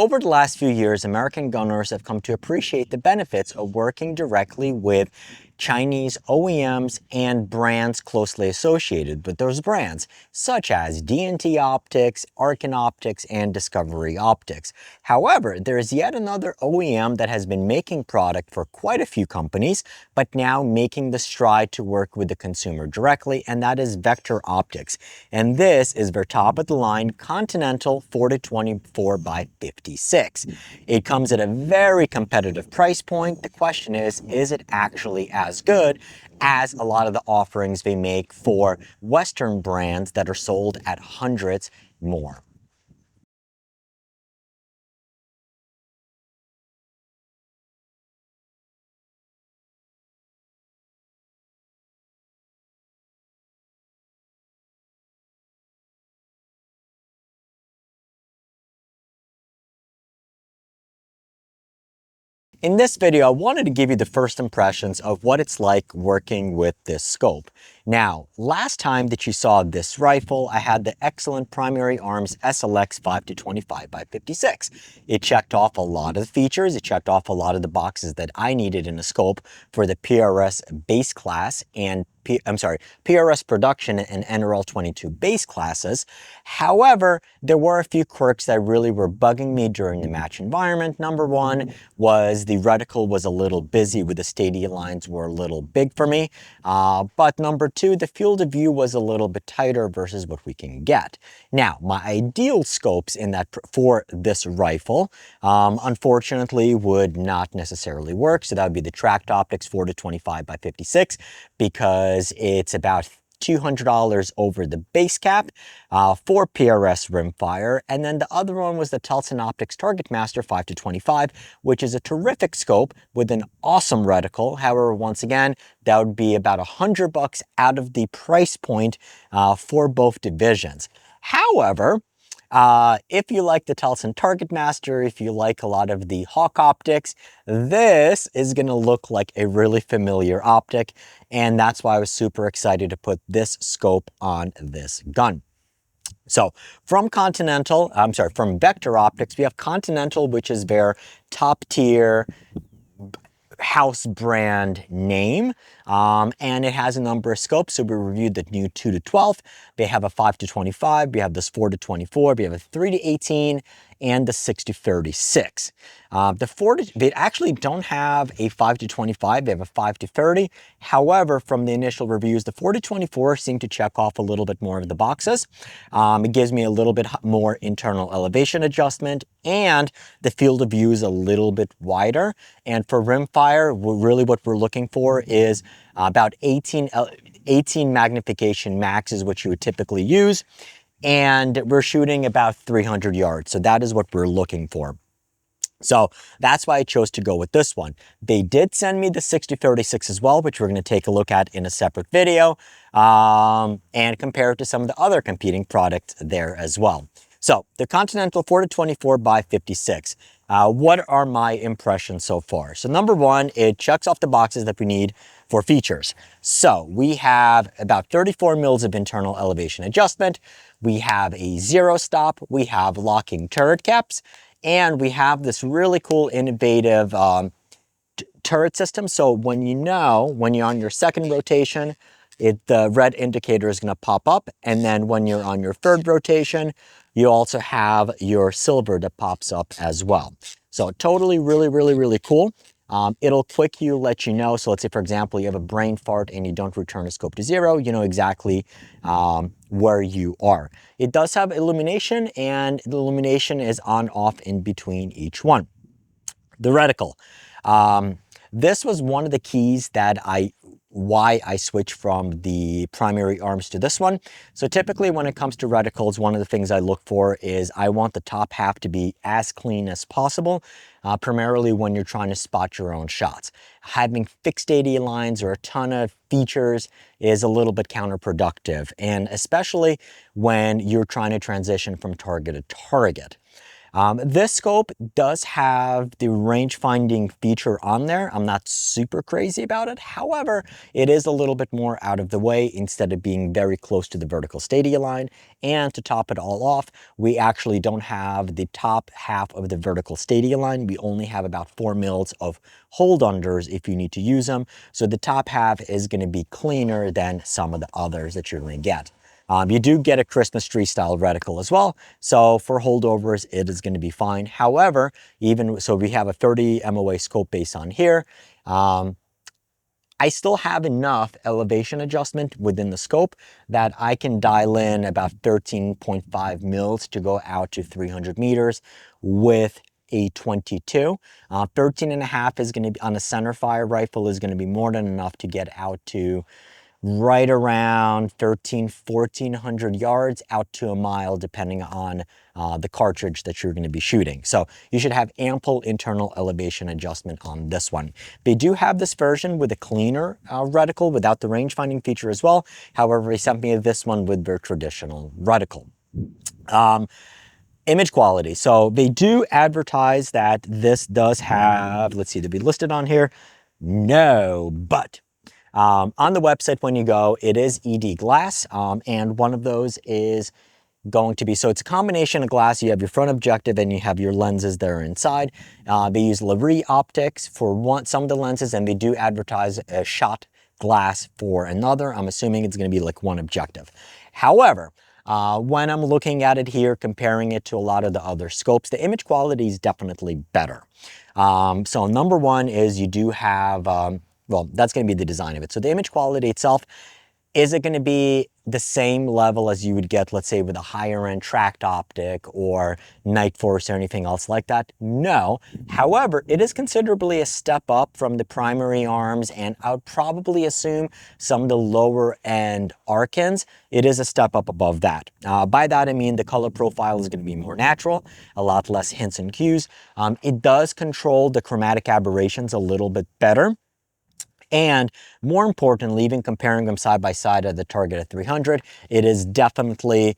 Over the last few years, American gunners have come to appreciate the benefits of working directly with Chinese OEMs and brands closely associated with those brands, such as D&T Optics, Arkin Optics, and Discovery Optics. However, there is yet another OEM that has been making product for quite a few companies, but now making the stride to work with the consumer directly, and that is Vector Optics. And this is their top-of-the-line Continental 4-24x56. It comes at a very competitive price point. The question is it actually as good as a lot of the offerings they make for Western brands that are sold at hundreds more? In this video, I wanted to give you the first impressions of what it's like working with this scope. Now, last time that you saw this rifle, I had the excellent Primary Arms SLX 5-25x56. It checked off a lot of the features. It checked off a lot of the boxes that I needed in a scope for the PRS base class and PRS production and NRL 22 base classes. However, there were a few quirks that really were bugging me during the match environment. Number one was the reticle was a little busy with the stadia lines were a little big for me. But number two, the field of view was a little bit tighter versus what we can get. Now, my ideal scopes in that for this rifle, unfortunately, would not necessarily work. So that would be the Tracked Optics 4-25x56 because it's about $200 over the base cap for PRS rimfire. And then the other one was the Telson Optics Target Master 5-25, which is a terrific scope with an awesome reticle. However, once again, that would be about $100 out of the price point for both divisions. However, if you like the Telson Target Master, if you like a lot of the Hawk optics, this is going to look like a really familiar optic, and that's why I was super excited to put this scope on this gun. So from Vector Optics, we have Continental, which is their top tier house brand name, and it has a number of scopes. So we reviewed the new 2-12. They have a 5-25. We have this 4-24. We have a 3-18 and the 6-36. They actually don't have a 5-25. They have a 5-30. However, from the initial reviews, the 4-24 seem to check off a little bit more of the boxes. It gives me a little bit more internal elevation adjustment, and the field of view is a little bit wider. And for rimfire, really what we're looking for is about 18 magnification max is what you would typically use. And we're shooting about 300 yards. So that is what we're looking for. So that's why I chose to go with this one. They did send me the 6-36 as well, which we're going to take a look at in a separate video and compare it to some of the other competing products there as well. So the Continental 4-24x56. What are my impressions so far? So number one, it checks off the boxes that we need for features. So we have about 34 mils of internal elevation adjustment. We have a zero stop. We have locking turret caps. And we have this really cool, innovative turret system. So when you're on your second rotation, the red indicator is going to pop up. And then when you're on your third rotation, you also have your silver that pops up as well. So totally really cool. It'll let you know. So let's say, for example, you have a brain fart and you don't return a scope to zero, you know exactly where you are. It does have illumination, and the illumination is on off in between each one. The reticle. This was one of the keys that why I switched from the Primary Arms to this one. So typically when it comes to reticles, one of the things I look for is I want the top half to be as clean as possible, primarily when you're trying to spot your own shots. Having fixed AD lines or a ton of features is a little bit counterproductive, and especially when you're trying to transition from target to target. This scope does have the range finding feature on there. I'm not super crazy about it. However, it is a little bit more out of the way instead of being very close to the vertical stadia line. And to top it all off, we actually don't have the top half of the vertical stadia line. We only have about 4 mils of hold unders if you need to use them. So the top half is going to be cleaner than some of the others that you're going to get. You do get a Christmas tree style reticle as well. So for holdovers, it is going to be fine. However, even so, we have a 30 MOA scope base on here. I still have enough elevation adjustment within the scope that I can dial in about 13.5 mils to go out to 300 meters with a 22. 13.5 is going to be on a center fire rifle is going to be more than enough to get out to right around 1,400 yards out to a mile, depending on the cartridge that you're going to be shooting. So you should have ample internal elevation adjustment on this one. They do have this version with a cleaner reticle without the range finding feature as well. However, they sent me this one with their traditional reticle. Image quality. So they do advertise that this does have, let's see, to be listed on here. No, but on the website when you go, it is ED glass, and one of those is going to be, so it's a combination of glass. You have your front objective and you have your lenses that are inside. They use Larry Optics for some of the lenses, and they do advertise a shot glass for another. I'm assuming it's going to be like one objective. However, when I'm looking at it here, comparing it to a lot of the other scopes, the image quality is definitely better. So number one is you do have, well, that's going to be the design of it. So the image quality itself, is it going to be the same level as you would get, let's say, with a higher end tracked optic or Night Force or anything else like that? No. However, it is considerably a step up from the primary arms, and I would probably assume some of the lower end Arkans, it is a step up above that. By that, I mean the color profile is going to be more natural, a lot less hints and cues. It does control the chromatic aberrations a little bit better. And more importantly, even comparing them side by side at the target at 300, it is definitely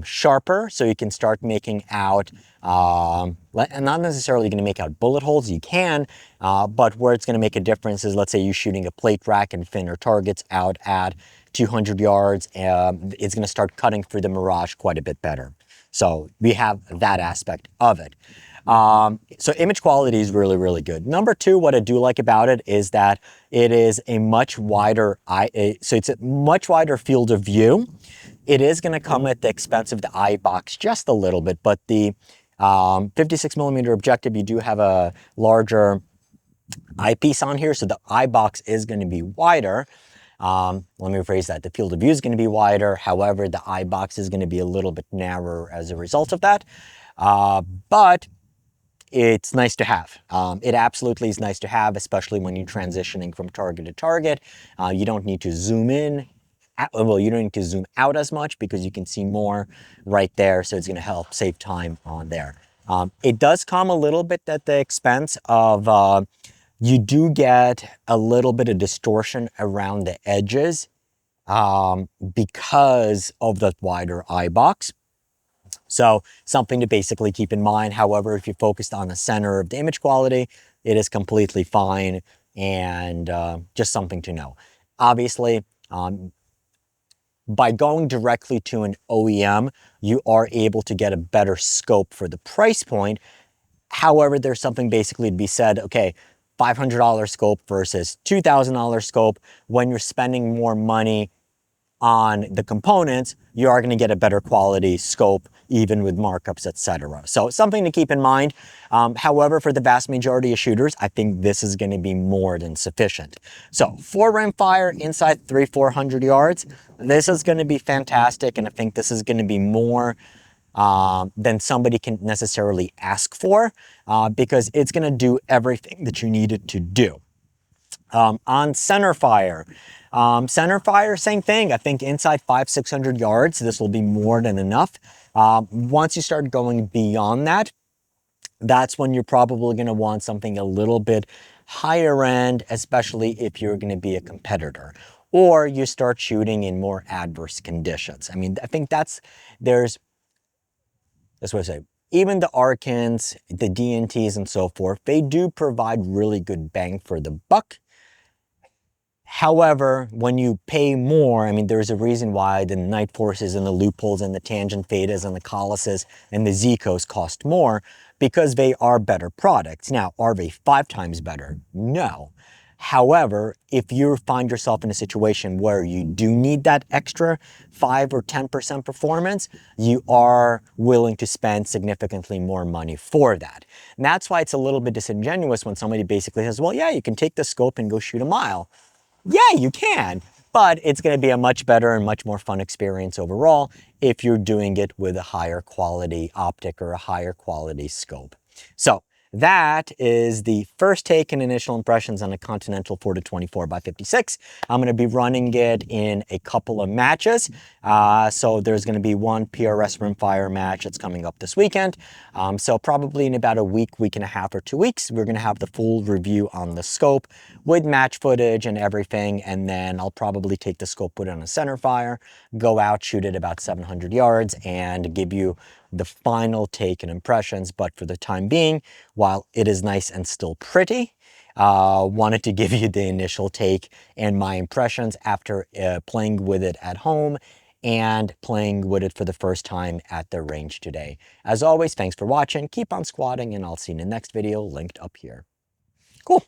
sharper, so you can start making out, and not necessarily going to make out bullet holes, you can, but where it's going to make a difference is, let's say you're shooting a plate rack and thinner targets out at 200 yards, it's going to start cutting through the mirage quite a bit better. So we have that aspect of it. So image quality is really, really good. Number two, what I do like about it is that it is a much wider so it's a much wider field of view. It is going to come at the expense of the eye box just a little bit, but the 56 millimeter objective, you do have a larger eyepiece on here, so the eye box is going to be wider. Let me rephrase that. The field of view is going to be wider. However, the eye box is going to be a little bit narrower as a result of that. But it's nice to have. It absolutely is nice to have, especially when you're transitioning from target to target. You don't need to zoom in. Well, you don't need to zoom out as much because you can see more right there. So it's going to help save time on there. It does come a little bit at the expense of, you do get a little bit of distortion around the edges because of the wider eye box. So something to basically keep in mind. However, if you're focused on the center of the image quality, it is completely fine, and just something to know. Obviously, by going directly to an OEM, you are able to get a better scope for the price point. However, there's something basically to be said, okay, $500 scope versus $2,000 scope. When you're spending more money on the components, you are going to get a better quality scope, even with markups, etc. So something to keep in mind. However, for the vast majority of shooters, I think this is going to be more than sufficient. So for rimfire inside 300-400 yards, this is going to be fantastic, and I think this is going to be more than somebody can necessarily ask for, because it's going to do everything that you need it to do. On center fire, same thing. I think inside 500-600 yards, this will be more than enough. Once you start going beyond that, that's when you're probably going to want something a little bit higher end, especially if you're going to be a competitor, or you start shooting in more adverse conditions. I mean, I think that's what I say. even the Arkans, the DNTs and so forth, they do provide really good bang for the buck. However, when you pay more, I mean, there's a reason why the Night Forces and the Loopholes and the Tangent Thetas and the Colossus and the Zecos cost more because they are better products. Now, are they 5 times better? No. However, if you find yourself in a situation where you do need that extra 5 or 10% performance, you are willing to spend significantly more money for that. And that's why it's a little bit disingenuous when somebody basically says, well, yeah, you can take the scope and go shoot a mile. Yeah, you can, but it's going to be a much better and much more fun experience overall if you're doing it with a higher quality optic or a higher quality scope. So that is the first take and initial impressions on the Continental 4-24x56. I'm going to be running it in a couple of matches. So there's going to be one PRS rimfire match that's coming up this weekend. So probably in about a week, week and a half or 2 weeks, we're going to have the full review on the scope with match footage and everything. And then I'll probably take the scope, put it on a center fire, go out, shoot it about 700 yards and give you the final take and impressions. But for the time being, while it is nice and still pretty, wanted to give you the initial take and my impressions after playing with it at home and playing with it for the first time at the range today. As always, thanks for watching, keep on squatting, and I'll see you in the next video linked up here. Cool.